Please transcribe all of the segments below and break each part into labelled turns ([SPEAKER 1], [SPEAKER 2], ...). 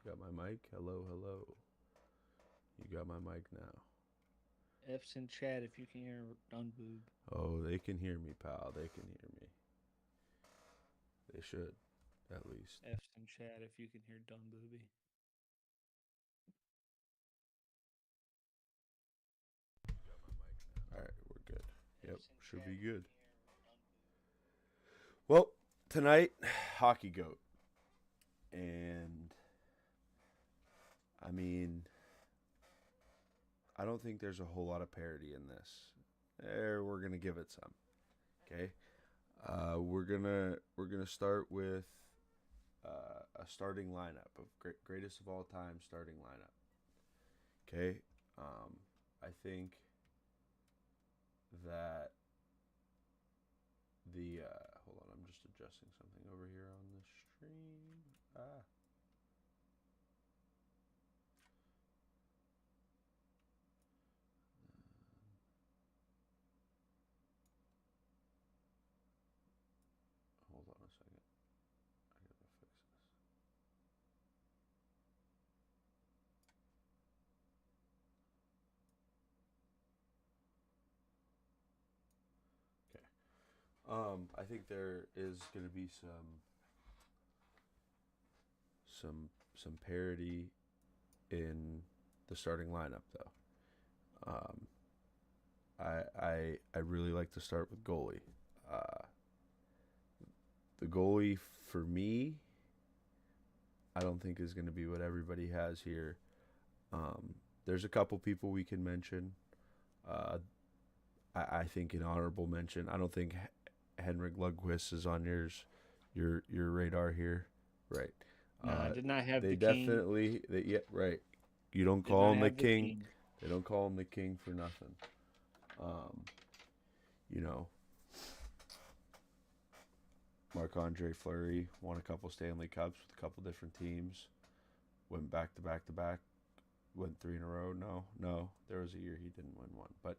[SPEAKER 1] Got my mic? Hello, hello. You got my mic now.
[SPEAKER 2] F's in chat if you can hear Dun Boob.
[SPEAKER 1] Oh, they can hear me, pal. They can hear me. They should, at least.
[SPEAKER 2] F's in chat if you can hear Dun Booby.
[SPEAKER 1] All right, we're good. Yep,
[SPEAKER 2] F's in
[SPEAKER 1] should
[SPEAKER 2] chat
[SPEAKER 1] be
[SPEAKER 2] if you
[SPEAKER 1] good.
[SPEAKER 2] can hear Dun Boob.
[SPEAKER 1] Well, tonight, hockey goat. And, I mean, I don't think there's a whole lot of parity in this. We're going to give it some. Okay? We're gonna start with a starting lineup of greatest of all time starting lineup. Okay, I think that the hold on, I'm just adjusting something over here on the stream. Hold on a second. I gotta fix this. Okay. I think there is gonna be some parity in the starting lineup though. Um, I really like to start with goalie. Uh, the goalie for me, I don't think is going to be what everybody has here. There's a couple people we can mention. Uh, I think an honorable mention. I don't think Henrik Lundqvist is on your radar here, right?
[SPEAKER 2] No, I did not have
[SPEAKER 1] They
[SPEAKER 2] the king.
[SPEAKER 1] definitely they yeah right. You don't
[SPEAKER 2] Did
[SPEAKER 1] call
[SPEAKER 2] not
[SPEAKER 1] him the
[SPEAKER 2] have the
[SPEAKER 1] king.
[SPEAKER 2] king.
[SPEAKER 1] They don't call him the king for nothing. Um, you know, Marc Andre Fleury won a couple Stanley Cups with a couple different teams. Went back to back to back. Went three in a row. No, there was a year he didn't win one, but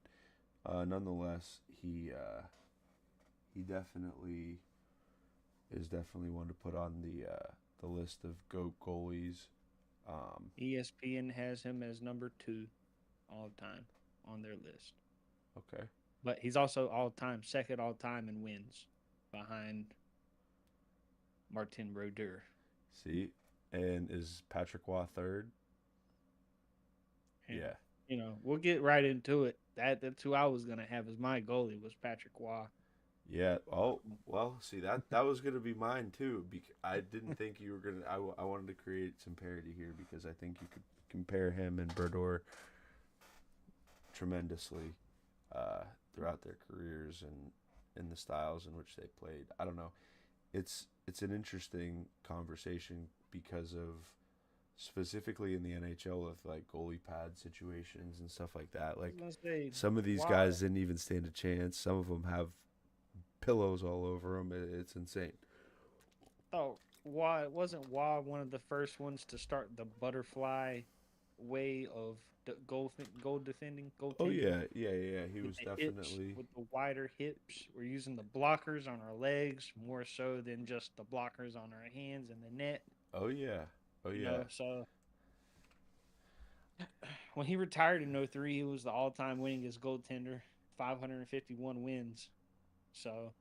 [SPEAKER 1] nonetheless, he definitely is definitely one to put on the list of GOAT goalies. Um,
[SPEAKER 2] ESPN has him as number 2 all time on their list.
[SPEAKER 1] okay,
[SPEAKER 2] But he's also all time, second all time in wins behind Martin Brodeur.
[SPEAKER 1] see, and is Patrick Waugh third?
[SPEAKER 2] And,
[SPEAKER 1] Yeah,
[SPEAKER 2] we'll get right into it. That's who I was going to have as my goalie was Patrick Waugh.
[SPEAKER 1] yeah. Oh,
[SPEAKER 2] Um,
[SPEAKER 1] well, see that was gonna be mine too. I didn't think you were gonna. I wanted to create some parity here because I think you could compare him and Berdor tremendously uh, throughout their careers and in the styles in which they played. I don't know. It's an interesting conversation because of specifically in the NHL with like goalie pad situations and stuff like that.
[SPEAKER 2] I was
[SPEAKER 1] Like
[SPEAKER 2] going to say,
[SPEAKER 1] some of these
[SPEAKER 2] Waugh
[SPEAKER 1] guys didn't even stand a chance. Some of them have pillows all over them. It's insane.
[SPEAKER 2] thought Waugh wasn't Waugh one of the first ones to start the butterfly way of goal defending,
[SPEAKER 1] Oh
[SPEAKER 2] goaltending
[SPEAKER 1] yeah, yeah, yeah. He
[SPEAKER 2] with
[SPEAKER 1] was
[SPEAKER 2] the hips,
[SPEAKER 1] definitely.
[SPEAKER 2] with the wider hips. We're using the blockers on our legs more so than just the blockers on our hands and the net.
[SPEAKER 1] Oh yeah, oh yeah,
[SPEAKER 2] So when he retired in '03, he was the all-time winningest goaltender, 551 wins. So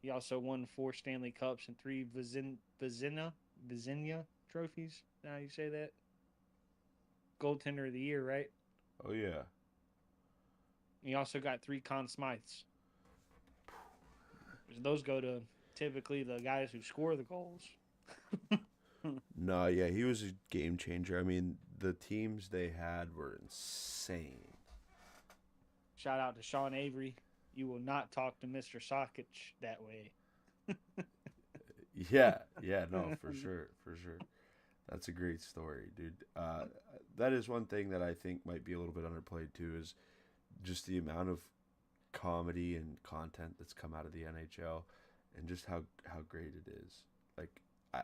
[SPEAKER 2] he also won 4 Stanley Cups and 3 Vizina trophies. Now you say that goaltender of the year, right?
[SPEAKER 1] oh yeah.
[SPEAKER 2] He also got 3 Conn Smythes. Those go to typically the guys who score the goals.
[SPEAKER 1] No, yeah, he was a game changer. I mean, the teams they had were insane.
[SPEAKER 2] Shout out to Sean Avery. You will not talk to Mr. Sokic that way.
[SPEAKER 1] Yeah, yeah, no, for sure, for sure. That's a great story, dude. That is one thing that I think might be a little bit underplayed too is just the amount of comedy and content that's come out of the NHL, and just how great it is. Like I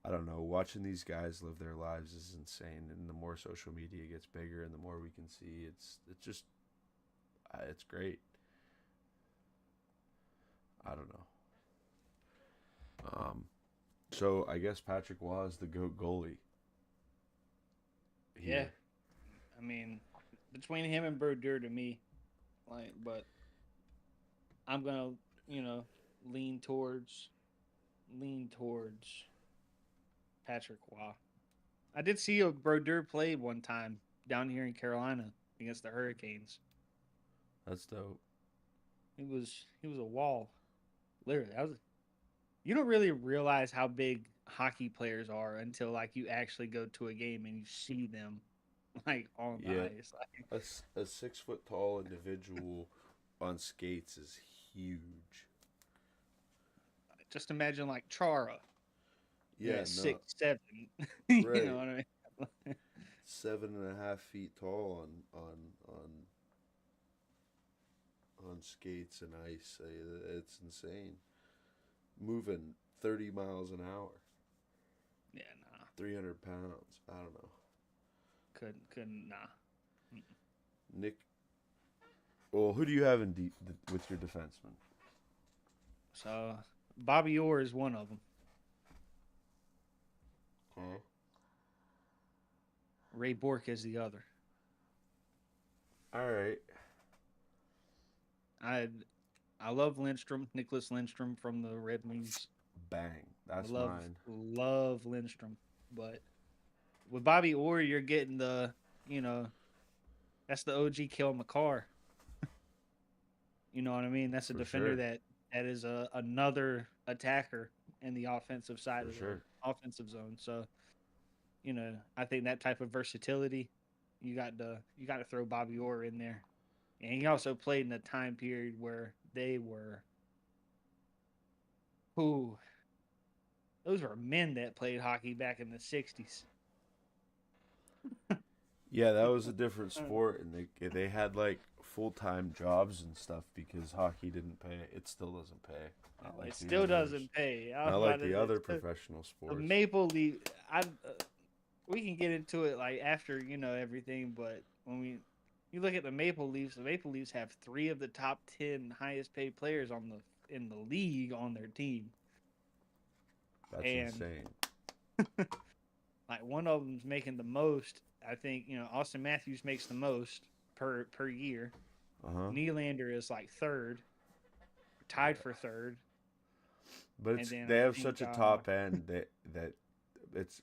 [SPEAKER 1] I don't know, watching these guys live their lives is insane. And the more social media gets bigger, and the more we can see, it's just it's great. I don't know. So I guess Patrick Waugh is the goat goalie.
[SPEAKER 2] Yeah,
[SPEAKER 1] here.
[SPEAKER 2] I mean, between him and Brodeur to me, but I'm gonna, you know, lean towards lean towards Patrick Waugh. I did see a Brodeur play one time down here in Carolina against the Hurricanes.
[SPEAKER 1] That's dope.
[SPEAKER 2] He was a wall. Literally, you don't really realize how big hockey players are until like you actually go to a game and you see them like on the
[SPEAKER 1] Yeah,
[SPEAKER 2] ice. Like
[SPEAKER 1] a 6 foot tall individual on skates is huge.
[SPEAKER 2] just imagine like Chara. They're
[SPEAKER 1] Yeah,
[SPEAKER 2] at
[SPEAKER 1] no,
[SPEAKER 2] 6'7". You know
[SPEAKER 1] right.
[SPEAKER 2] what I mean?
[SPEAKER 1] 7.5 feet tall on skates and ice. It's insane. Moving 30 miles an hour,
[SPEAKER 2] Yeah, nah.
[SPEAKER 1] 300 pounds. I don't know.
[SPEAKER 2] Couldn't nah.
[SPEAKER 1] Nick, well, who do you have with your defenseman?
[SPEAKER 2] So Bobby Orr is one of them.
[SPEAKER 1] Okay.
[SPEAKER 2] Ray Bork is the other.
[SPEAKER 1] All right.
[SPEAKER 2] I I love Lindstrom, Nicholas Lindstrom from the Red Wings.
[SPEAKER 1] Bang.
[SPEAKER 2] I
[SPEAKER 1] That's
[SPEAKER 2] love
[SPEAKER 1] mine.
[SPEAKER 2] love Lindstrom, but with Bobby Orr, you're getting you know that's the OG Kill McCarr. You know what I mean? That's a
[SPEAKER 1] For
[SPEAKER 2] defender
[SPEAKER 1] sure.
[SPEAKER 2] that is another attacker in the offensive side
[SPEAKER 1] For
[SPEAKER 2] of the
[SPEAKER 1] sure.
[SPEAKER 2] offensive zone. So I think that type of versatility, you got to throw Bobby Orr in there, and he also played in a time period where they were, ooh, those were men that played hockey back in the '60s.
[SPEAKER 1] Yeah, that was a different sport, and they had like full-time jobs and stuff because hockey didn't pay. It still doesn't pay. Not like
[SPEAKER 2] It
[SPEAKER 1] the
[SPEAKER 2] still
[SPEAKER 1] others.
[SPEAKER 2] doesn't pay. I was
[SPEAKER 1] Not
[SPEAKER 2] about
[SPEAKER 1] like
[SPEAKER 2] to
[SPEAKER 1] the
[SPEAKER 2] say,
[SPEAKER 1] other professional
[SPEAKER 2] the
[SPEAKER 1] sports.
[SPEAKER 2] Maple Leaf. We can get into it like after everything, but you look at the Maple Leafs have three of the top 10 highest paid players in the league on their team,
[SPEAKER 1] That's
[SPEAKER 2] and
[SPEAKER 1] insane.
[SPEAKER 2] like one of them's making the most. I think Austin Matthews makes the most per year.
[SPEAKER 1] Uh-huh.
[SPEAKER 2] Nylander is like third, tied for third,
[SPEAKER 1] But
[SPEAKER 2] and
[SPEAKER 1] it's
[SPEAKER 2] then
[SPEAKER 1] they
[SPEAKER 2] I
[SPEAKER 1] have
[SPEAKER 2] think
[SPEAKER 1] such a top end that it's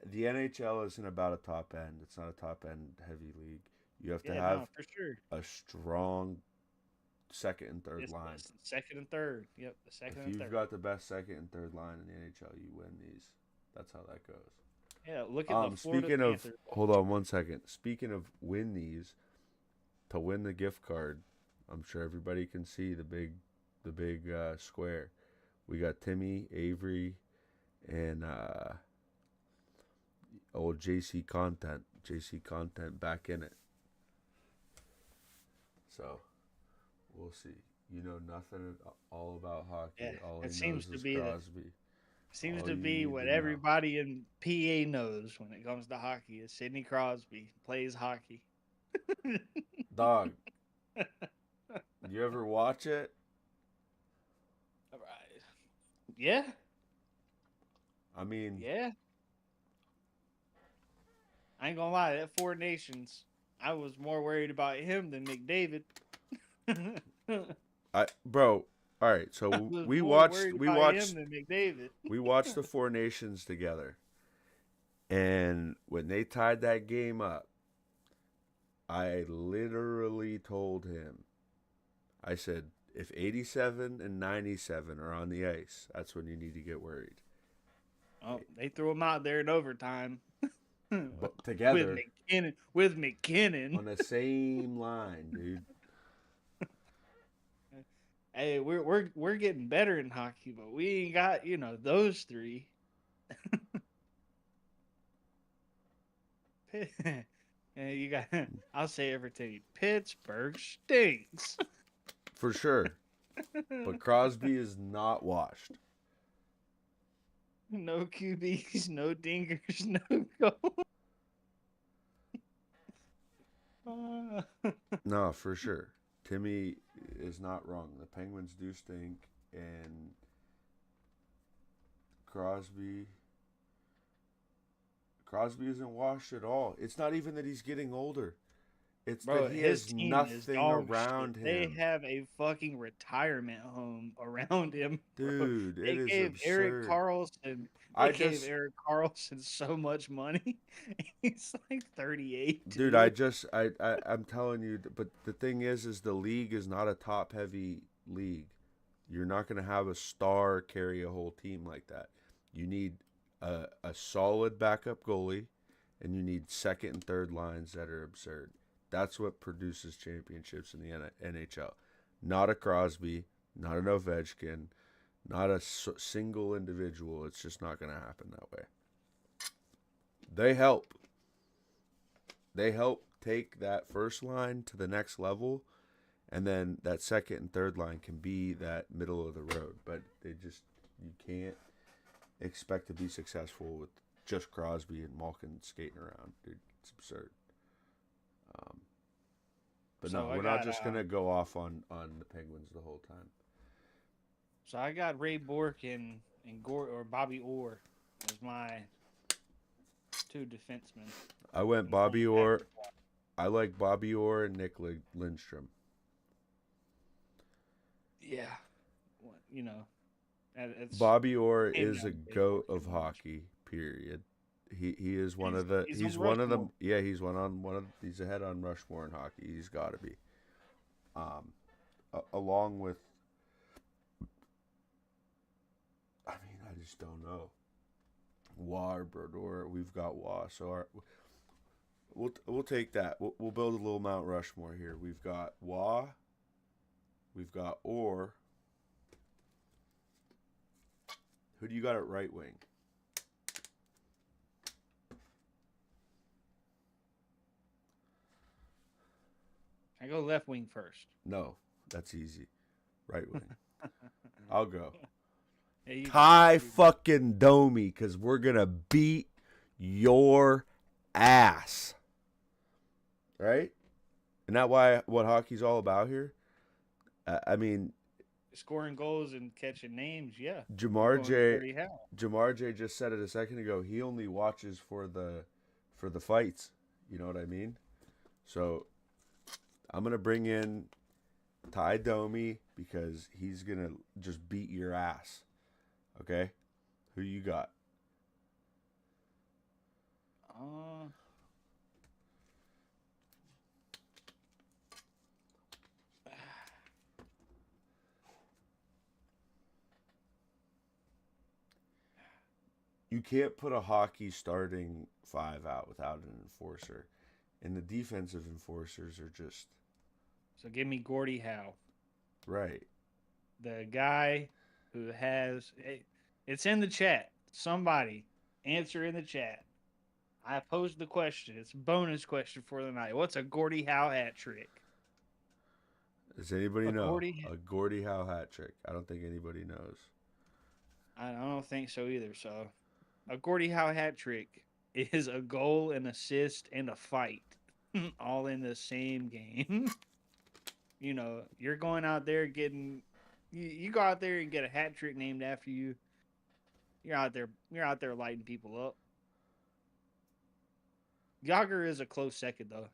[SPEAKER 1] the NHL isn't about a top end. It's not a top end heavy league. You have to
[SPEAKER 2] yeah,
[SPEAKER 1] have
[SPEAKER 2] no, for sure.
[SPEAKER 1] a strong second and third
[SPEAKER 2] It's
[SPEAKER 1] line.
[SPEAKER 2] the second and third. Yep, the second
[SPEAKER 1] If
[SPEAKER 2] and
[SPEAKER 1] you've
[SPEAKER 2] third.
[SPEAKER 1] got the best second and third line in the NHL, you win these. That's how that goes.
[SPEAKER 2] Yeah, look at the Florida
[SPEAKER 1] Speaking of,
[SPEAKER 2] Panthers.
[SPEAKER 1] hold on one second. Speaking of win these, to win the gift card, I'm sure everybody can see the big square. We got Timmy, Avery, and old JC content back in it. So we'll see. You know nothing all about
[SPEAKER 2] Yeah,
[SPEAKER 1] hockey. All he
[SPEAKER 2] it
[SPEAKER 1] knows is Crosby.
[SPEAKER 2] seems
[SPEAKER 1] All
[SPEAKER 2] to
[SPEAKER 1] you
[SPEAKER 2] be
[SPEAKER 1] need
[SPEAKER 2] what
[SPEAKER 1] to know,
[SPEAKER 2] everybody in PA knows when it comes to hockey is Sidney Crosby plays hockey.
[SPEAKER 1] dog. You ever watch it?
[SPEAKER 2] All right. Yeah,
[SPEAKER 1] I mean,
[SPEAKER 2] yeah. I ain't gonna lie, that Four Nations, I was more worried about him than McDavid.
[SPEAKER 1] bro. All right,
[SPEAKER 2] I
[SPEAKER 1] so
[SPEAKER 2] was more worried
[SPEAKER 1] we
[SPEAKER 2] about him
[SPEAKER 1] watched
[SPEAKER 2] than McDavid.
[SPEAKER 1] we watched the Four Nations together, and when they tied that game up, I literally told him, I said, if 87 and 97 are on the ice, that's when you need to get worried.
[SPEAKER 2] Oh, they threw him out there in overtime
[SPEAKER 1] But
[SPEAKER 2] with
[SPEAKER 1] together
[SPEAKER 2] McKinnon. With McKinnon.
[SPEAKER 1] on the same line, dude.
[SPEAKER 2] Hey, we're getting better in hockey, but we ain't got those three. And you got. I'll say everything. Pittsburgh stinks.
[SPEAKER 1] For sure. But Crosby is not washed.
[SPEAKER 2] No QBs, no dingers, no goal.
[SPEAKER 1] No, for sure. Timmy is not wrong. The Penguins do stink, and Crosby Crosby isn't washed at all. It's not even that he's getting older. It's
[SPEAKER 2] Bro,
[SPEAKER 1] that he
[SPEAKER 2] his
[SPEAKER 1] has
[SPEAKER 2] team is
[SPEAKER 1] nothing
[SPEAKER 2] dog shit.
[SPEAKER 1] around
[SPEAKER 2] They
[SPEAKER 1] him.
[SPEAKER 2] have a fucking retirement home around him, bro.
[SPEAKER 1] Dude, it
[SPEAKER 2] They
[SPEAKER 1] is
[SPEAKER 2] gave Eric
[SPEAKER 1] absurd.
[SPEAKER 2] Carlson. They
[SPEAKER 1] I
[SPEAKER 2] gave
[SPEAKER 1] just
[SPEAKER 2] Eric Carlson so much money. He's like 38,
[SPEAKER 1] Dude,
[SPEAKER 2] dude.
[SPEAKER 1] I'm telling you, but the thing is the league is not a top heavy league. You're not going to have a star carry a whole team like that. You need a solid backup goalie, and you need second and third lines that are absurd. That's what produces championships in the NHL. Not a Crosby, not an Ovechkin, not a single individual. It's just not going to happen that way. They help. They help take that first line to the next level, and then that second and third line can be that middle of the road. But you can't expect to be successful with just Crosby and Malkin skating around, dude. It's absurd. But
[SPEAKER 2] So
[SPEAKER 1] no,
[SPEAKER 2] I
[SPEAKER 1] we're not
[SPEAKER 2] got
[SPEAKER 1] just gonna go off on the Penguins the whole time.
[SPEAKER 2] so I got Ray Bork and Bobby Orr as my two defensemen.
[SPEAKER 1] I went Bobby Orr. I like Bobby Orr and Nick Lindstrom.
[SPEAKER 2] Yeah, you know, it's
[SPEAKER 1] Bobby Orr
[SPEAKER 2] came
[SPEAKER 1] is
[SPEAKER 2] down
[SPEAKER 1] a
[SPEAKER 2] to Ray
[SPEAKER 1] goat
[SPEAKER 2] Bork
[SPEAKER 1] of
[SPEAKER 2] and Lindstrom.
[SPEAKER 1] hockey. Period. He is one of the
[SPEAKER 2] He's
[SPEAKER 1] he's
[SPEAKER 2] on
[SPEAKER 1] one of them.
[SPEAKER 2] Rushmore.
[SPEAKER 1] Yeah, he's ahead on Rushmore in hockey. He's got to be. Along with, I mean, I just don't know. Waugh or Brodeur, we've got Waugh, so we'll take that. We'll build a little Mount Rushmore here. We've got Waugh, we've got Orr. Who do you got at right wing?
[SPEAKER 2] I go left wing first.
[SPEAKER 1] No, that's easy. Right wing. I'll go.
[SPEAKER 2] Yeah,
[SPEAKER 1] Ty fucking Domi, because we're going to beat your ass. Right? Isn't that what hockey's all about here? I mean,
[SPEAKER 2] scoring goals and catching names. Yeah,
[SPEAKER 1] Jamar J just said it a second ago. He only watches for the fights. You know what I mean? So I'm gonna bring in Ty Domi because he's gonna just beat your ass. Okay, who you got? You can't put a hockey starting five out without an enforcer. And the defensive enforcers are just...
[SPEAKER 2] So give me Gordie Howe.
[SPEAKER 1] Right.
[SPEAKER 2] The guy who has... It's in the chat. Somebody answer in the chat. I posed the question. It's a bonus question for the night. What's a Gordie Howe hat trick?
[SPEAKER 1] Does anybody know? A Gordie Howe hat trick. I don't think anybody knows.
[SPEAKER 2] I don't think so either. So a Gordie Howe hat trick is a goal, an assist, and a fight. All in the same game. You know, you're going out there getting... You go out there and get a hat trick named after you. You're out there lighting people up. Yager is a close second, though.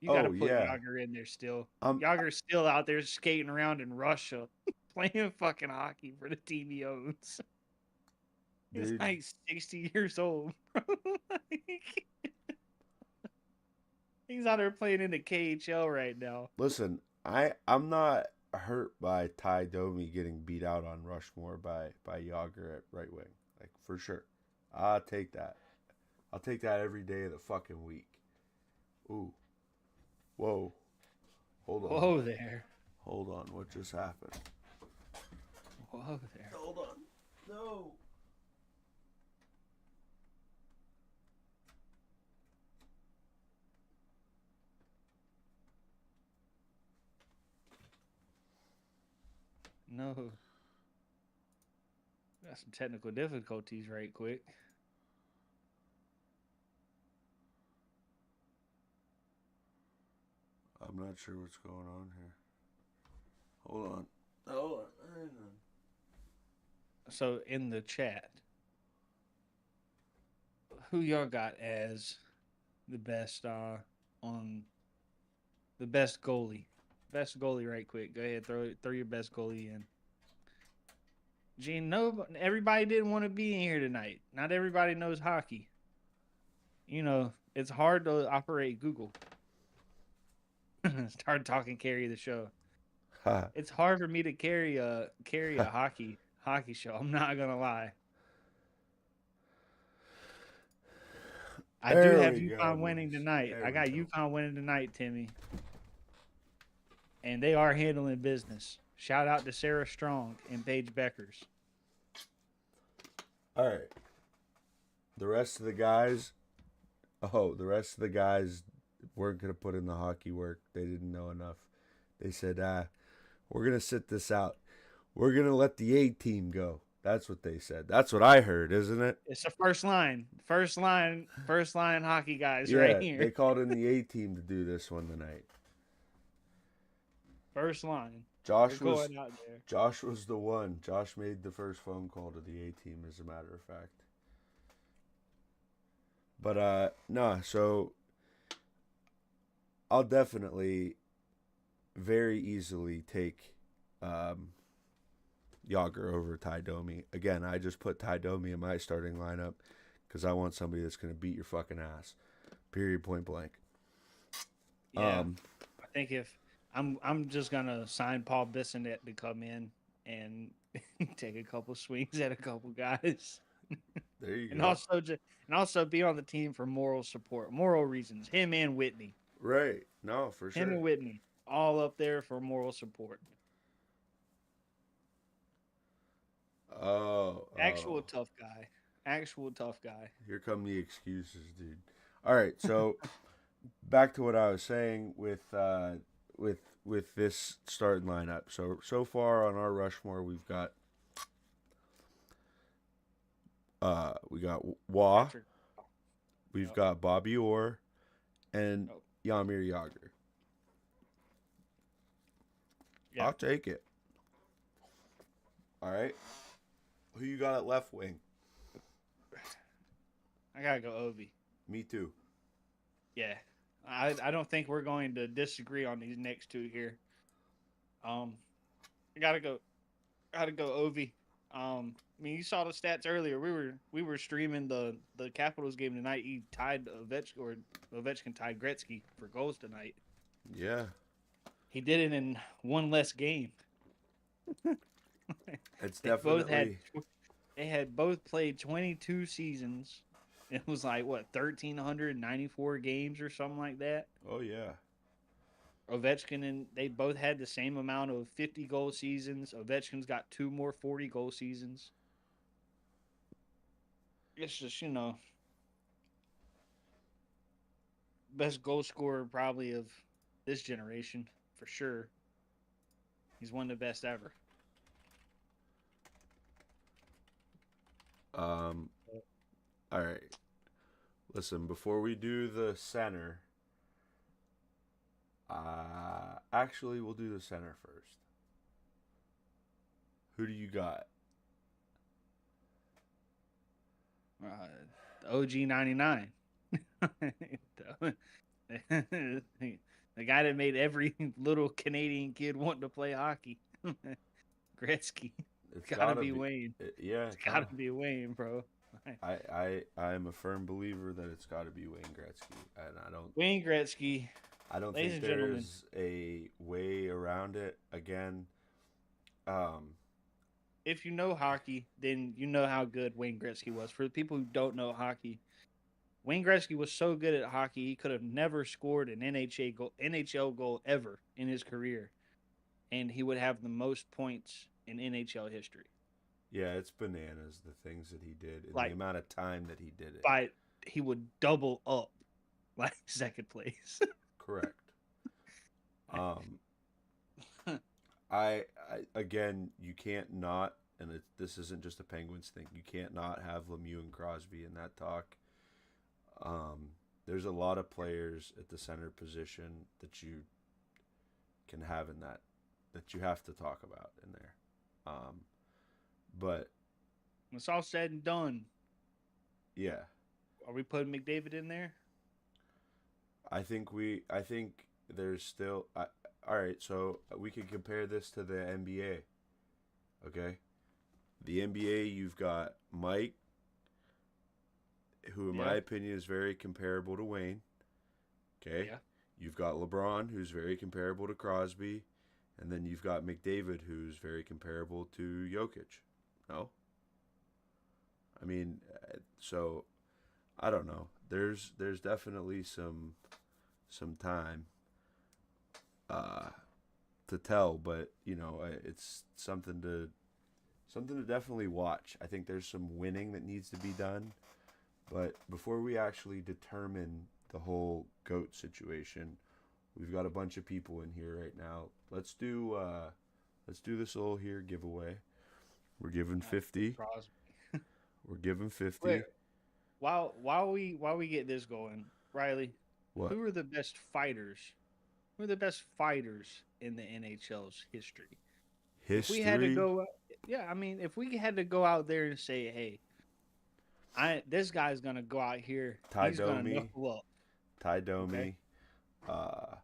[SPEAKER 2] You got to put Yager in there still. Yager's still out there skating around in Russia, playing fucking hockey for the team he owns. He's like 60 years old, bro. He's out there playing in the KHL right now.
[SPEAKER 1] Listen, I'm not hurt by Ty Domi getting beat out on Rushmore by Yager at right wing. Like, for sure. I'll take that. I'll take that every day of the fucking week. Ooh. Whoa. Hold on.
[SPEAKER 2] Whoa there.
[SPEAKER 1] Hold on. What just happened?
[SPEAKER 2] Whoa there.
[SPEAKER 1] Hold on. No.
[SPEAKER 2] No. Got some technical difficulties right quick.
[SPEAKER 1] I'm not sure what's going on here. Hold on. Hold on. Hang on.
[SPEAKER 2] So in the chat, Who y'all got as the best on the best goalie? Best goalie, right quick. Go ahead, throw your best goalie in. Gene, no, everybody didn't want to be in here tonight. Not everybody knows hockey. It's hard to operate Google. Start talking, carry the show.
[SPEAKER 1] Ha.
[SPEAKER 2] It's hard for me to carry a hockey show. I'm not gonna lie. I do
[SPEAKER 1] There
[SPEAKER 2] have
[SPEAKER 1] we go,
[SPEAKER 2] UConn winning
[SPEAKER 1] boys.
[SPEAKER 2] tonight.
[SPEAKER 1] There
[SPEAKER 2] I
[SPEAKER 1] we
[SPEAKER 2] got
[SPEAKER 1] go.
[SPEAKER 2] UConn winning tonight, Timmy, and they are handling business. Shout out to Sarah Strong and Paige Beckers.
[SPEAKER 1] All right. The rest of the guys. Oh, the rest of the guys weren't gonna put in the hockey work. They didn't know enough. They said, we're gonna sit this out. We're gonna let the A team go. That's what they said. That's what I heard, isn't it?
[SPEAKER 2] It's the first line hockey guys right
[SPEAKER 1] Yeah,
[SPEAKER 2] here.
[SPEAKER 1] they called in the A team to do this one tonight.
[SPEAKER 2] First line. They're
[SPEAKER 1] Josh was
[SPEAKER 2] going out there.
[SPEAKER 1] Josh was the one. Josh made the first phone call to the A team, as a matter of fact. But no, so I'll definitely very easily take Yager over Ty Domi. Again, I just put Ty Domi in my starting lineup because I want somebody that's going to beat your fucking ass. Period. Point blank.
[SPEAKER 2] Yeah, I think if I'm just gonna sign Paul Bissonnette to come in and take a couple swings at a couple guys,
[SPEAKER 1] There you
[SPEAKER 2] and
[SPEAKER 1] go.
[SPEAKER 2] also be on the team for moral support, moral reasons. Him and Whitney,
[SPEAKER 1] Right. No, for
[SPEAKER 2] him
[SPEAKER 1] sure.
[SPEAKER 2] and Whitney, all up there for moral support.
[SPEAKER 1] Oh,
[SPEAKER 2] Actual
[SPEAKER 1] oh.
[SPEAKER 2] tough guy. Actual tough guy.
[SPEAKER 1] Here come the excuses, dude. All right, so back to what I was saying with this starting lineup. So far on our Rushmore, we got Wah,
[SPEAKER 2] Patrick.
[SPEAKER 1] we've
[SPEAKER 2] Yep.
[SPEAKER 1] got Bobby Orr, and
[SPEAKER 2] Yep.
[SPEAKER 1] Yamir Yager.
[SPEAKER 2] Yep.
[SPEAKER 1] I'll take it. All right, who you got at left wing?
[SPEAKER 2] I gotta go Ovi.
[SPEAKER 1] Me too.
[SPEAKER 2] Yeah. I don't think we're going to disagree on these next two here. I gotta go Ovi. I mean, you saw the stats earlier. We were streaming the Capitals game tonight. He tied Ovechkin tied Gretzky for goals tonight.
[SPEAKER 1] Yeah,
[SPEAKER 2] He did it in one less game.
[SPEAKER 1] it's
[SPEAKER 2] They both had
[SPEAKER 1] definitely.
[SPEAKER 2] they had both played 22 seasons. It was like what 1,394 games or something like that.
[SPEAKER 1] Oh yeah.
[SPEAKER 2] Ovechkin and they both had the same amount of 50 goal seasons. Ovechkin's got two more 40 goal seasons. It's just, best goal scorer probably of this generation for sure. He's one of the best ever.
[SPEAKER 1] Um. All right. Listen, before we do the center, actually, we'll do the center first. Who do you got?
[SPEAKER 2] OG 99. the guy that made every little Canadian kid want to play hockey. Gretzky.
[SPEAKER 1] It's
[SPEAKER 2] Gotta
[SPEAKER 1] gotta
[SPEAKER 2] be
[SPEAKER 1] be.
[SPEAKER 2] Wayne.
[SPEAKER 1] Yeah,
[SPEAKER 2] It's gotta be Wayne, bro.
[SPEAKER 1] I'm a firm believer that it's got to be Wayne Gretzky, and
[SPEAKER 2] Wayne Gretzky,
[SPEAKER 1] I don't
[SPEAKER 2] ladies
[SPEAKER 1] think
[SPEAKER 2] and gentlemen.
[SPEAKER 1] there's a way around it. Again, um,
[SPEAKER 2] If you know hockey, then you know how good Wayne Gretzky was. For the people who don't know hockey, Wayne Gretzky was so good at hockey, he could have never scored an NHL goal ever in his career, and he would have the most points in NHL history.
[SPEAKER 1] yeah, it's bananas the things that he did and the
[SPEAKER 2] Like
[SPEAKER 1] amount of time that he did it.
[SPEAKER 2] by he would double up like second place.
[SPEAKER 1] Correct. Um, I again, you can't not, and this isn't just a Penguins thing. You can't not have Lemieux and Crosby in that talk. There's a lot of players at the center position that you can have in that you have to talk about in there. But
[SPEAKER 2] When it's all said and done,
[SPEAKER 1] yeah,
[SPEAKER 2] Are we putting McDavid in there?
[SPEAKER 1] I think there's still. All right, so we can compare this to the NBA. Okay, the NBA, you've got Mike, who in my
[SPEAKER 2] Yeah.
[SPEAKER 1] opinion is very comparable to Wayne. Okay,
[SPEAKER 2] Yeah.
[SPEAKER 1] you've got LeBron, who's very comparable to Crosby, and then you've got McDavid, who's very comparable to Jokic. No, I mean, so I don't know. There's definitely some time uh, to tell, but it's something to definitely watch. I think there's some winning that needs to be done, but before we actually determine the whole goat situation, we've got a bunch of people in here right now. Let's do this little here giveaway. We're giving
[SPEAKER 2] Not
[SPEAKER 1] 50.
[SPEAKER 2] Crosby.
[SPEAKER 1] We're giving
[SPEAKER 2] Wait,
[SPEAKER 1] 50.
[SPEAKER 2] while we get this going, Riley,
[SPEAKER 1] What?
[SPEAKER 2] who are the best fighters? Who are the best fighters in the NHL's history? If we had to
[SPEAKER 1] History?
[SPEAKER 2] go, yeah, I mean, if we had to go out there and say, hey, I this guy's gonna go out here,
[SPEAKER 1] Ty
[SPEAKER 2] he's gonna
[SPEAKER 1] Domi.
[SPEAKER 2] knuckle up.
[SPEAKER 1] Ty
[SPEAKER 2] Okay,
[SPEAKER 1] Domi. Uh,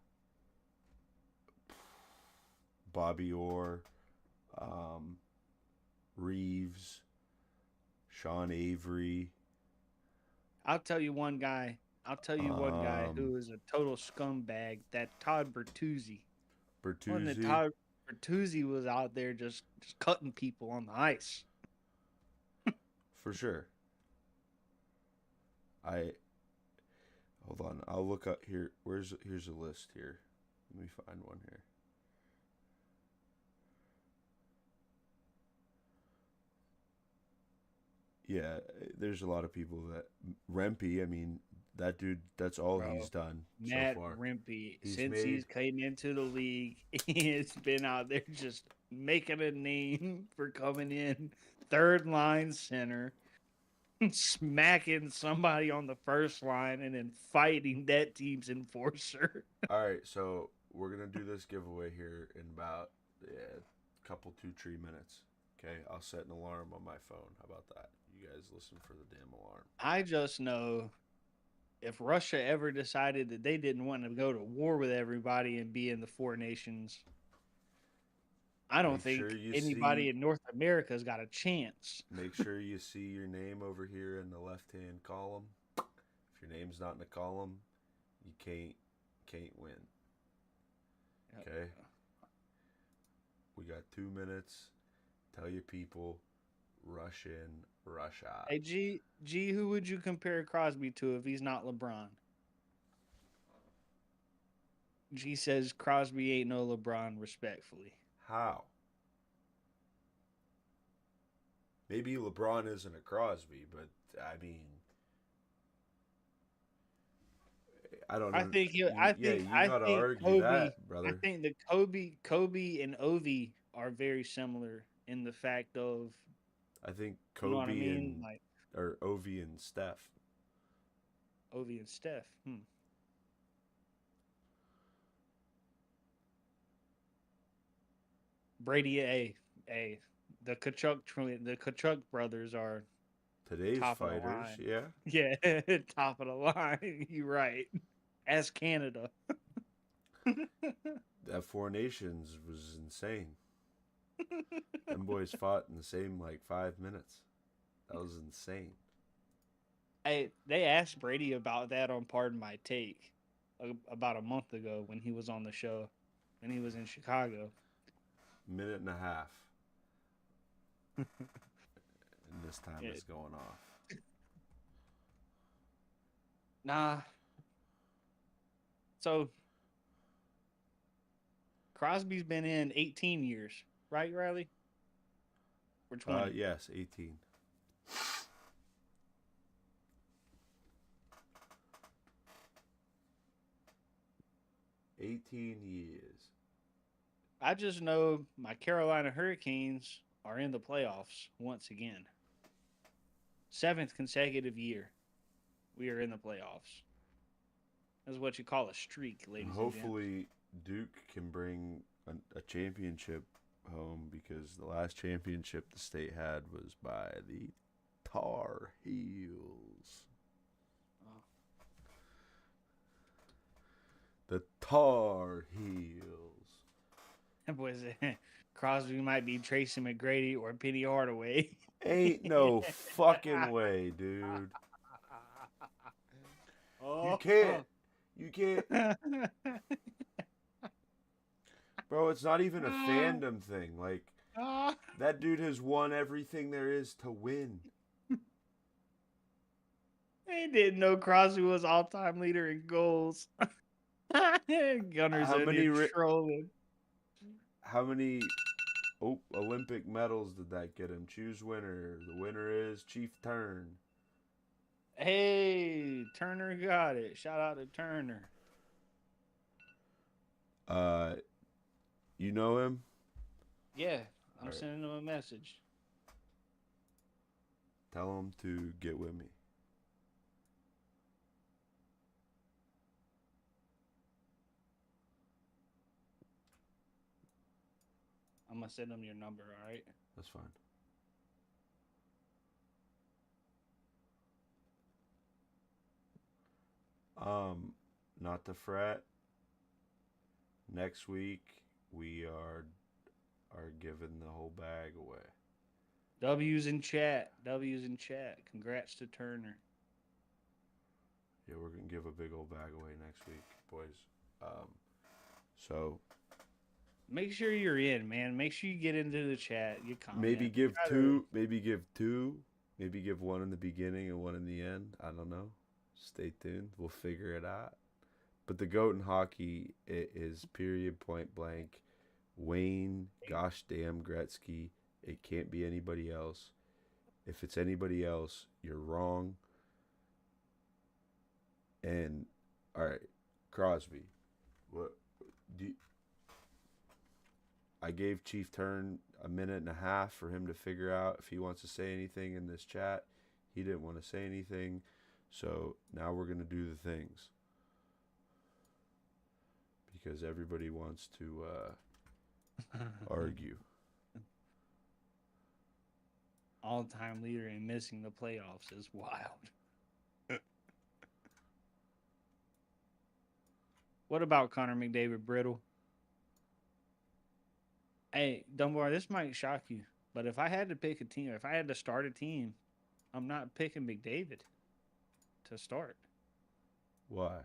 [SPEAKER 1] Bobby Orr. Um, Reeves. Sean Avery.
[SPEAKER 2] I'll tell you one guy. I'll tell you one guy
[SPEAKER 1] Um,
[SPEAKER 2] who is a total scumbag. That Todd Bertuzzi. When the
[SPEAKER 1] Bertuzzi.
[SPEAKER 2] Todd Bertuzzi was out there just cutting people on the ice.
[SPEAKER 1] For sure. I hold on. I'll look up here. Here's a list here. Let me find one here. Yeah, there's a lot of people that Rempe. I mean, that dude. That's all
[SPEAKER 2] Bro,
[SPEAKER 1] he's done so
[SPEAKER 2] Matt
[SPEAKER 1] far.
[SPEAKER 2] Rimpey,
[SPEAKER 1] He's
[SPEAKER 2] since
[SPEAKER 1] made.
[SPEAKER 2] he's came into the league, he has been out there just making a name for coming in third line center, smacking somebody on the first line, and then fighting that team's enforcer.
[SPEAKER 1] All right, so we're gonna do this giveaway here in about couple 2-3 minutes. Okay, I'll set an alarm on my phone. How about that? You guys listen for the damn alarm.
[SPEAKER 2] I just know if Russia ever decided that they didn't want to go to war with everybody and be in the four nations, I don't
[SPEAKER 1] Make sure
[SPEAKER 2] think
[SPEAKER 1] you
[SPEAKER 2] anybody
[SPEAKER 1] see.
[SPEAKER 2] in North America's got a chance.
[SPEAKER 1] Make sure you see your name over here in the left-hand column. If your name's not in the column, you can't win. Okay. We got 2 minutes. Tell your people, rush in, rush out.
[SPEAKER 2] Hey, G, who would you compare Crosby to if he's not LeBron? G says Crosby ain't no LeBron, respectfully.
[SPEAKER 1] How? Maybe LeBron isn't a Crosby, but I mean, I don't
[SPEAKER 2] I
[SPEAKER 1] know.
[SPEAKER 2] think
[SPEAKER 1] Yeah, you
[SPEAKER 2] I
[SPEAKER 1] gotta
[SPEAKER 2] think
[SPEAKER 1] argue
[SPEAKER 2] Kobe.
[SPEAKER 1] that,
[SPEAKER 2] I
[SPEAKER 1] brother.
[SPEAKER 2] think that Kobe and Ovi are very similar in the fact of,
[SPEAKER 1] I think
[SPEAKER 2] you know what I
[SPEAKER 1] Kobe
[SPEAKER 2] mean,
[SPEAKER 1] and
[SPEAKER 2] like
[SPEAKER 1] or Ovi and Steph.
[SPEAKER 2] Ovi and Steph. Brady, the the Kachuk brothers are
[SPEAKER 1] Today's
[SPEAKER 2] top of the
[SPEAKER 1] fighters,
[SPEAKER 2] line.
[SPEAKER 1] yeah.
[SPEAKER 2] Yeah, top of the line. You're right. As Canada.
[SPEAKER 1] That Four Nations was insane. Them boys fought in the same like 5 minutes. That was insane.
[SPEAKER 2] They asked Brady about that on Pardon My Take about a month ago when he was on the show, when he was in Chicago.
[SPEAKER 1] Minute and a half, and this time
[SPEAKER 2] Yeah,
[SPEAKER 1] it's going off.
[SPEAKER 2] nah. So Crosby's been in 18 years, right, Riley? Or 20?
[SPEAKER 1] Yes, 18. 18 years.
[SPEAKER 2] I just know my Carolina Hurricanes are in the playoffs once again. Seventh consecutive year, we are in the playoffs. That's what you call a streak, ladies and gents.
[SPEAKER 1] Hopefully, Duke can bring a championship home because the last championship the state had was by the Tar Heels. The Tar Heels.
[SPEAKER 2] Was it Crosby might be Tracy McGrady or Penny Hardaway.
[SPEAKER 1] Ain't no fucking way, dude. You can't.
[SPEAKER 2] Oh.
[SPEAKER 1] You can't. Bro, it's not even a fandom thing. Like, that dude has won everything there is to win.
[SPEAKER 2] They didn't know Crosby was all-time leader in goals. Gunners
[SPEAKER 1] How
[SPEAKER 2] in
[SPEAKER 1] many
[SPEAKER 2] here trolling.
[SPEAKER 1] how many Olympic medals did that get him? Choose winner. The winner is Chief Turn.
[SPEAKER 2] Hey, Turner got it. Shout out to Turner.
[SPEAKER 1] Uh, you know him?
[SPEAKER 2] Yeah, I'm
[SPEAKER 1] Alright.
[SPEAKER 2] sending him a message.
[SPEAKER 1] Tell him to get with me.
[SPEAKER 2] I'm gonna send him your number, all right?
[SPEAKER 1] That's fine. Not to fret. Next week we are giving the whole bag away.
[SPEAKER 2] W's in chat. W's in chat. Congrats to Turner.
[SPEAKER 1] Yeah, we're gonna give a big old bag away next week, boys. So
[SPEAKER 2] Make sure you're in, man. Make sure you get into the chat. You comment.
[SPEAKER 1] maybe give two. Maybe give two. Maybe give one in the beginning and one in the end. I don't know. Stay tuned. We'll figure it out. But the GOAT in hockey is period point blank. Wayne, gosh damn Gretzky. It can't be anybody else. If it's anybody else, you're wrong. And all right, Crosby. What do you, I gave Chief Turn a minute and a half for him to figure out if he wants to say anything in this chat. He didn't want to say anything. So now we're going to do the things. Because everybody wants to argue.
[SPEAKER 2] All-time leader in missing the playoffs is wild. What about Connor McDavid Brittle? Hey, Dunbar, this might shock you, but if I had to pick a team, if I had to start a team, I'm not picking McDavid to start.
[SPEAKER 1] Why?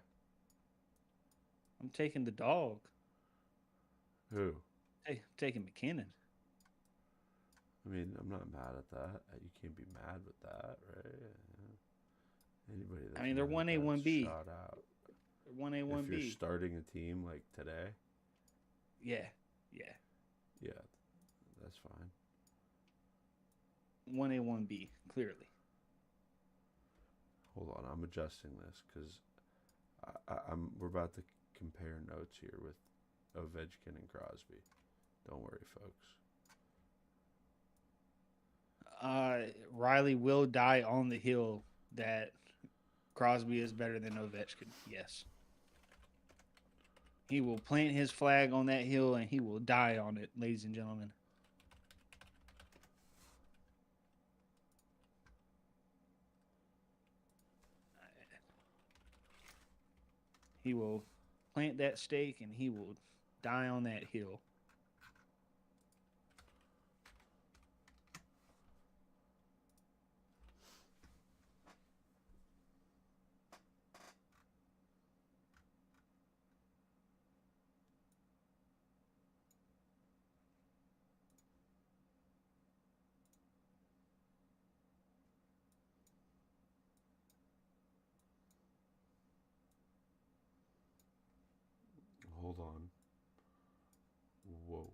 [SPEAKER 2] I'm taking the dog.
[SPEAKER 1] Who?
[SPEAKER 2] Hey, I'm taking McKinnon.
[SPEAKER 1] I mean, I'm not mad at that. You can't be mad with that, right? Anybody that's
[SPEAKER 2] I mean, they're
[SPEAKER 1] mad
[SPEAKER 2] 1A,
[SPEAKER 1] at that's
[SPEAKER 2] 1B.
[SPEAKER 1] shot out.
[SPEAKER 2] They're 1A, 1B.
[SPEAKER 1] If you're starting a team like today,
[SPEAKER 2] yeah,
[SPEAKER 1] that's fine.
[SPEAKER 2] 1A, 1B, clearly.
[SPEAKER 1] Hold on, I'm adjusting this because we're about to compare notes here with Ovechkin and Crosby. Don't worry, folks.
[SPEAKER 2] Riley will die on the hill that Crosby is better than Ovechkin. Yes. He will plant his flag on that hill and he will die on it, ladies and gentlemen. He will plant that stake and he will die on that hill.
[SPEAKER 1] Hold on. Whoa.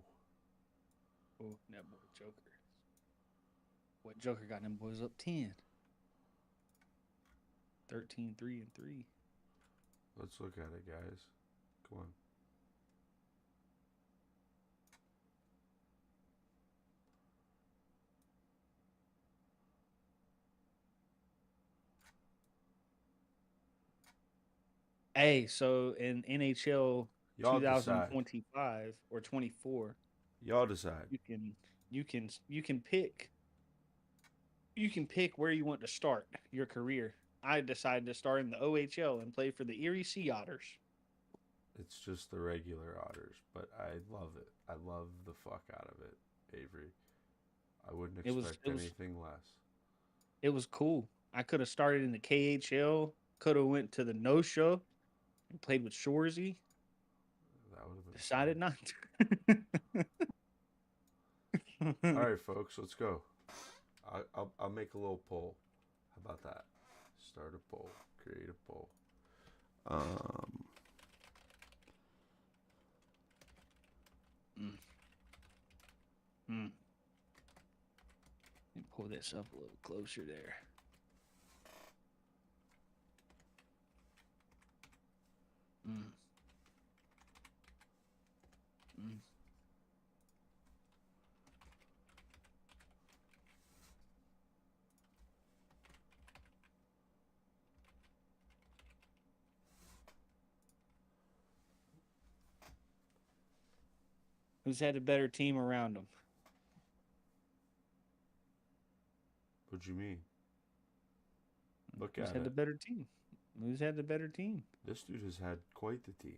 [SPEAKER 2] Oh, that boy Joker. What Joker got them boys up 10. 13, 3, and 3.
[SPEAKER 1] Let's look at it, guys. Come on.
[SPEAKER 2] Hey, so in NHL
[SPEAKER 1] Y'all decide.
[SPEAKER 2] 2025 or 24,
[SPEAKER 1] Y'all decide.
[SPEAKER 2] you can pick where you want to start your career. I decided to start in the OHL and play for the Erie Sea Otters.
[SPEAKER 1] It's just the regular Otters, but I love it. I love the fuck out of it, Avery. I wouldn't
[SPEAKER 2] It was
[SPEAKER 1] expect
[SPEAKER 2] it was
[SPEAKER 1] anything less.
[SPEAKER 2] it was cool. I could have started in the KHL. Could have went to the no show and played with Shorzy.
[SPEAKER 1] That would have been fun.
[SPEAKER 2] Decided not
[SPEAKER 1] All
[SPEAKER 2] to.
[SPEAKER 1] right, folks, let's go. I'll make a little poll. How about that? Start a poll. Create a poll. Um,
[SPEAKER 2] Mm, mm. Let me pull this up a little closer there. Mm, mm. Who's had a better team around them?
[SPEAKER 1] what do you mean? Look
[SPEAKER 2] Who's
[SPEAKER 1] at
[SPEAKER 2] had the
[SPEAKER 1] it.
[SPEAKER 2] better team? Who's had the better team?
[SPEAKER 1] This dude has had quite the team.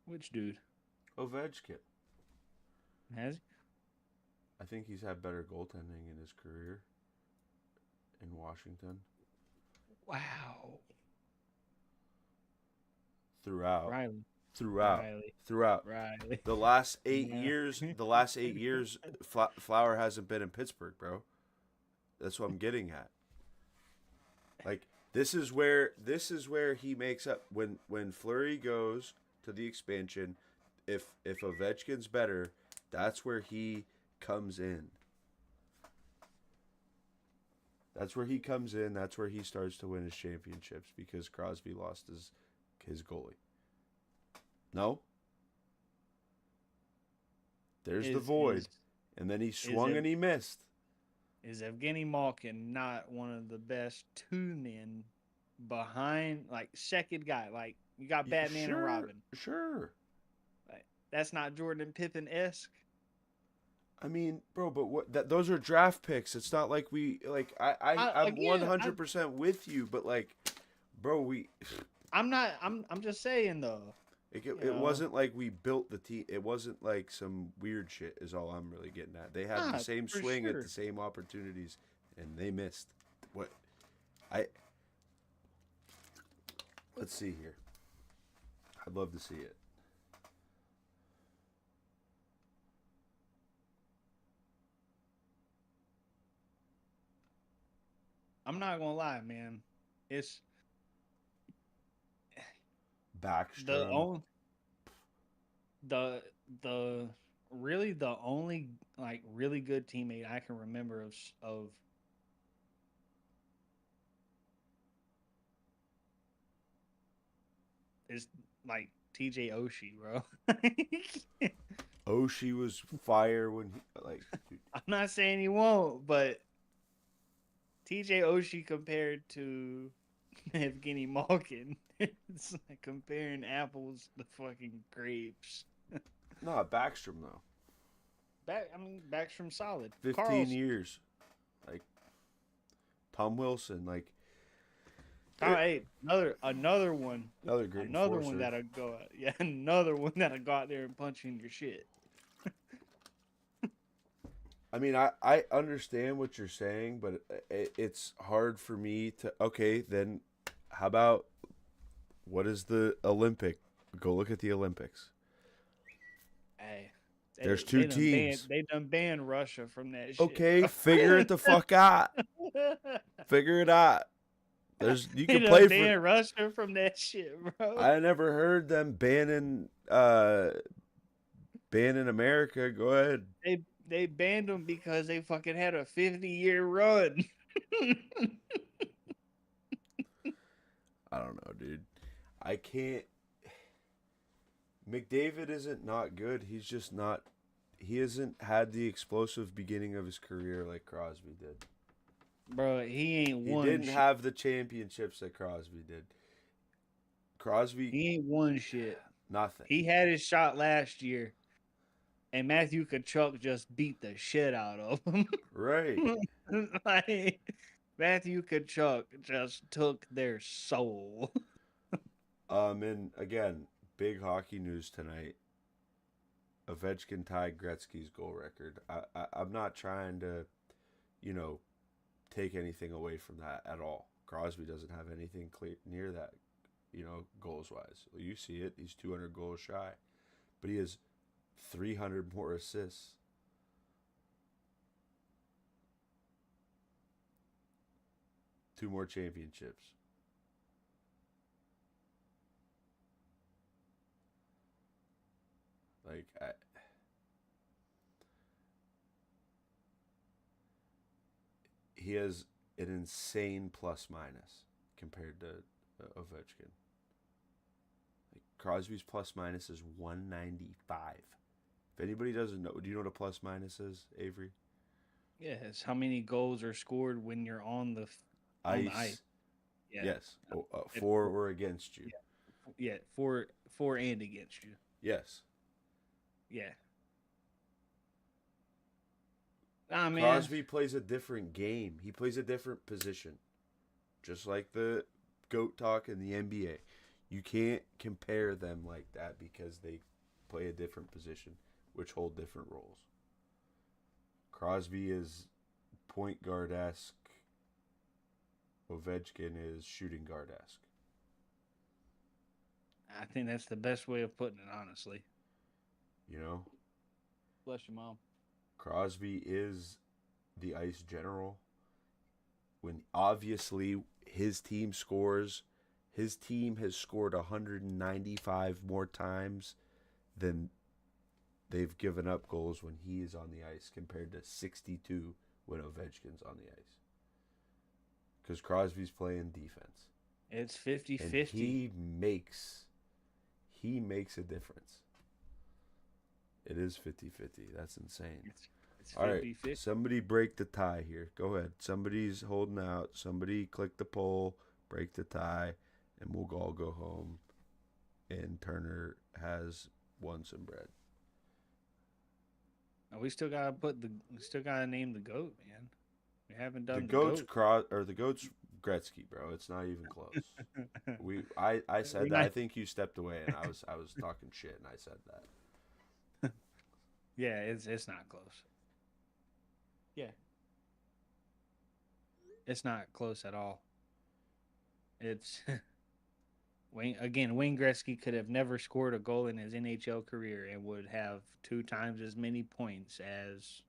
[SPEAKER 2] Which dude?
[SPEAKER 1] Ovechkin.
[SPEAKER 2] Has he?
[SPEAKER 1] I think he's had better goaltending in his career in Washington
[SPEAKER 2] Wow.
[SPEAKER 1] throughout,
[SPEAKER 2] Riley.
[SPEAKER 1] throughout,
[SPEAKER 2] Riley.
[SPEAKER 1] throughout.
[SPEAKER 2] Riley.
[SPEAKER 1] The last eight
[SPEAKER 2] Yeah.
[SPEAKER 1] years, Flower hasn't been in Pittsburgh, bro. That's what I'm getting at. Like this is where he makes up when Fleury goes to the expansion. If Ovechkin's better, that's where he comes in. That's where he comes in. That's where he starts to win his championships because Crosby lost his goalie. No, there's the
[SPEAKER 2] Is
[SPEAKER 1] void,
[SPEAKER 2] is
[SPEAKER 1] and then he
[SPEAKER 2] is
[SPEAKER 1] swung
[SPEAKER 2] Ev-
[SPEAKER 1] and he missed.
[SPEAKER 2] is Evgeny Malkin not one of the best two men behind, like second guy? Like you got Batman and
[SPEAKER 1] Sure,
[SPEAKER 2] Robin.
[SPEAKER 1] sure.
[SPEAKER 2] Like that's not Jordan Pippen esque.
[SPEAKER 1] I mean, bro, but what? That those are draft picks. It's not like we like. I'm one
[SPEAKER 2] Again,
[SPEAKER 1] hundred percent with you, but like, bro, we
[SPEAKER 2] I'm not. I'm just saying though. You
[SPEAKER 1] it
[SPEAKER 2] know,
[SPEAKER 1] wasn't like we built the team. It wasn't like some weird shit. Is all I'm really getting at. They had the
[SPEAKER 2] nah,
[SPEAKER 1] same
[SPEAKER 2] for
[SPEAKER 1] swing at the
[SPEAKER 2] sure.
[SPEAKER 1] same opportunities, and they missed. What? I let's see here. I'd love to see it.
[SPEAKER 2] I'm not gonna lie, man. It's the
[SPEAKER 1] Backstrom.
[SPEAKER 2] only the the really the only like really good teammate I can remember of is like TJ Oshie, bro.
[SPEAKER 1] Oh, she was fire when he like. Dude,
[SPEAKER 2] I'm not saying he won't, but TJ Oshie compared to Evgeny Malkin, it's like comparing apples to fucking grapes.
[SPEAKER 1] no, Backstrom though.
[SPEAKER 2] I mean, Backstrom solid.
[SPEAKER 1] 15
[SPEAKER 2] Carl's
[SPEAKER 1] years. Like Tom Wilson. Like
[SPEAKER 2] Hey, another one,
[SPEAKER 1] another great
[SPEAKER 2] another one
[SPEAKER 1] enforcer.
[SPEAKER 2] that'll go. Yeah, another one that'll go out there and punch in your shit.
[SPEAKER 1] I mean, I understand what you're saying, but it's hard for me to. Okay, then how about what is the Olympic? Go look at the Olympics.
[SPEAKER 2] Hey,
[SPEAKER 1] There's
[SPEAKER 2] they
[SPEAKER 1] two
[SPEAKER 2] they done banned
[SPEAKER 1] teams.
[SPEAKER 2] they done banned Russia from that shit,
[SPEAKER 1] Okay,
[SPEAKER 2] bro.
[SPEAKER 1] figure it the fuck out. Figure it out. There's you
[SPEAKER 2] They
[SPEAKER 1] can
[SPEAKER 2] done
[SPEAKER 1] play for.
[SPEAKER 2] banned Russia from that shit, bro.
[SPEAKER 1] I never heard them banning America. Go ahead.
[SPEAKER 2] They banned them because they fucking had a 50-year run.
[SPEAKER 1] I don't know, dude. I can't. McDavid isn't not good. He's just not. He hasn't had the explosive beginning of his career like Crosby did.
[SPEAKER 2] Bro, he ain't
[SPEAKER 1] He
[SPEAKER 2] won
[SPEAKER 1] didn't
[SPEAKER 2] shit.
[SPEAKER 1] have the championships that Crosby did. Crosby,
[SPEAKER 2] He ain't won shit.
[SPEAKER 1] nothing.
[SPEAKER 2] He had his shot last year, and Matthew Kachuk just beat the shit out of him.
[SPEAKER 1] Right.
[SPEAKER 2] Like Matthew Kachuk just took their soul.
[SPEAKER 1] And again, big hockey news tonight. Ovechkin tied Gretzky's goal record. I'm not trying to, you know, take anything away from that at all. Crosby doesn't have anything clear near that, goals wise. You see it; he's 200 goals shy, but he has 300 more assists. Two more championships. Like he has an insane plus minus compared to Ovechkin. Like Crosby's plus minus is 195. If anybody doesn't know, do you know what a plus minus is, Avery?
[SPEAKER 2] Yes. How many goals are scored when you're on the ice?
[SPEAKER 1] Ice.
[SPEAKER 2] Yeah.
[SPEAKER 1] Yes. For or against you.
[SPEAKER 2] Yeah. For and against you.
[SPEAKER 1] Yes.
[SPEAKER 2] Yeah. Ah man.
[SPEAKER 1] Crosby plays a different game. He plays a different position. Just like the GOAT talk in the NBA. You can't compare them like that because they play a different position, which hold different roles. Crosby is point guard esque. Ovechkin is shooting guard esque.
[SPEAKER 2] I think that's the best way of putting it, honestly.
[SPEAKER 1] You know?
[SPEAKER 2] Bless your mom.
[SPEAKER 1] Crosby is the ice general. When obviously his team scores, his team has scored 195 more times than they've given up goals when he is on the ice compared to 62 when Ovechkin's on the ice. Because Crosby's playing defense.
[SPEAKER 2] It's 50-50.
[SPEAKER 1] And he makes a difference. It is 50-50. That's insane.
[SPEAKER 2] It's 50-50.
[SPEAKER 1] All right, somebody break the tie here. Go ahead. Somebody's holding out. Somebody click the poll, break the tie, and we'll all go home. And Turner has won some bread.
[SPEAKER 2] We still gotta name the GOAT, man. We haven't done
[SPEAKER 1] The GOAT's Gretzky, bro. It's not even close. I said that. I think you stepped away, and I was talking shit, and I said that.
[SPEAKER 2] Yeah, it's not close. Yeah, it's not close at all. It's Wayne Gretzky could have never scored a goal in his NHL career and would have 2 times as many points as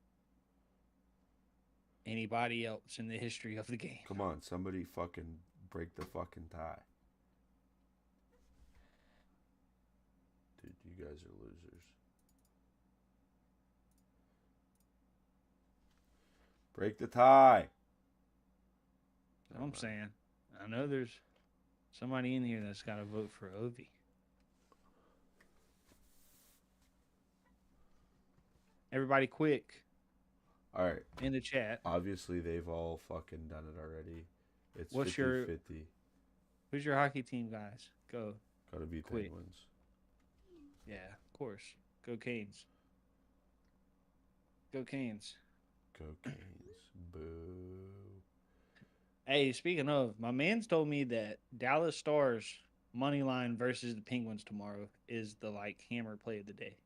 [SPEAKER 2] anybody else in the history of the game.
[SPEAKER 1] Come on, somebody fucking break the fucking tie. Dude, you guys are losers. Break the tie.
[SPEAKER 2] I'm saying. I know there's somebody in here that's got to vote for Ovi. Everybody quick.
[SPEAKER 1] All right.
[SPEAKER 2] In the chat.
[SPEAKER 1] Obviously, they've all fucking done it already. It's
[SPEAKER 2] What's
[SPEAKER 1] 50-50.
[SPEAKER 2] Who's your hockey team, guys? Go.
[SPEAKER 1] Gotta be
[SPEAKER 2] quick.
[SPEAKER 1] Penguins.
[SPEAKER 2] Yeah, of course. Go Canes. Go Canes.
[SPEAKER 1] Go Canes. Boo.
[SPEAKER 2] Hey, speaking of, my man's told me that Dallas Stars money line versus the Penguins tomorrow is the hammer play of the day.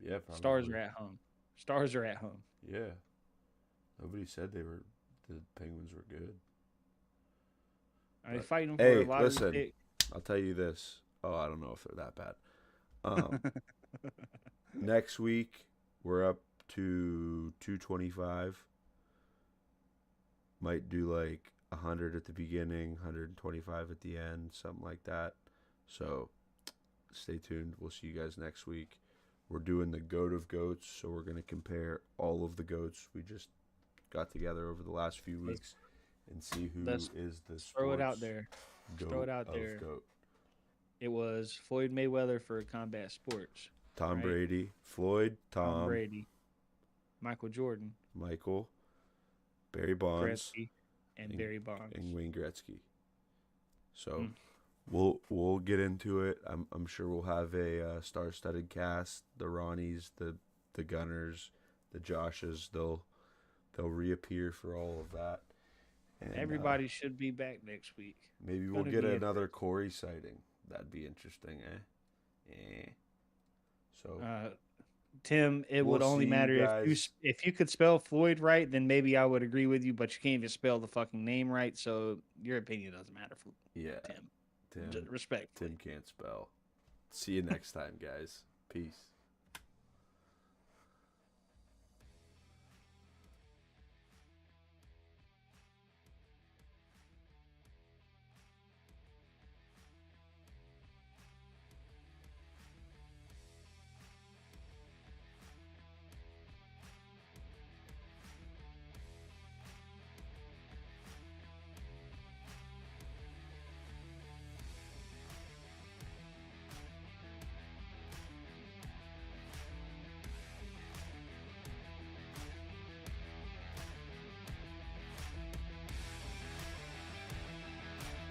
[SPEAKER 1] Yeah, probably.
[SPEAKER 2] Stars are at home.
[SPEAKER 1] Yeah. Nobody said the Penguins were good.
[SPEAKER 2] Are they fighting for a lottery
[SPEAKER 1] listen,
[SPEAKER 2] pick?
[SPEAKER 1] I'll tell you this. Oh, I don't know if they're that bad. Next week, we're up to 225. Might do 100 at the beginning, 125 at the end, something like that. So stay tuned. We'll see you guys next week. We're doing the GOAT of GOATs, so we're going to compare all of the GOATs we just got together over the last few weeks and see who is the sports
[SPEAKER 2] throw it out there.
[SPEAKER 1] GOAT
[SPEAKER 2] throw it out there.
[SPEAKER 1] GOAT.
[SPEAKER 2] It was Floyd Mayweather for Combat Sports.
[SPEAKER 1] Tom Brady, Floyd, Tom
[SPEAKER 2] Brady, Michael Jordan,
[SPEAKER 1] Michael, Barry Bonds,
[SPEAKER 2] Gretzky, and Barry Bonds,
[SPEAKER 1] and Wayne Gretzky. So we'll get into it. I'm sure we'll have a star-studded cast. The Ronnies, the Gunners, the Joshes. They'll reappear for all of that. And
[SPEAKER 2] everybody should be back next week.
[SPEAKER 1] Maybe we'll get another Corey sighting. That'd be interesting, eh? Eh. So
[SPEAKER 2] Tim, it
[SPEAKER 1] we'll
[SPEAKER 2] would only
[SPEAKER 1] see you
[SPEAKER 2] matter
[SPEAKER 1] guys.
[SPEAKER 2] if you could spell Floyd right, then maybe I would agree with you. But you can't even spell the fucking name right, so your opinion doesn't matter,
[SPEAKER 1] Yeah,
[SPEAKER 2] Tim.
[SPEAKER 1] Tim.
[SPEAKER 2] Respectfully.
[SPEAKER 1] Tim can't spell. See you next time, guys. Peace.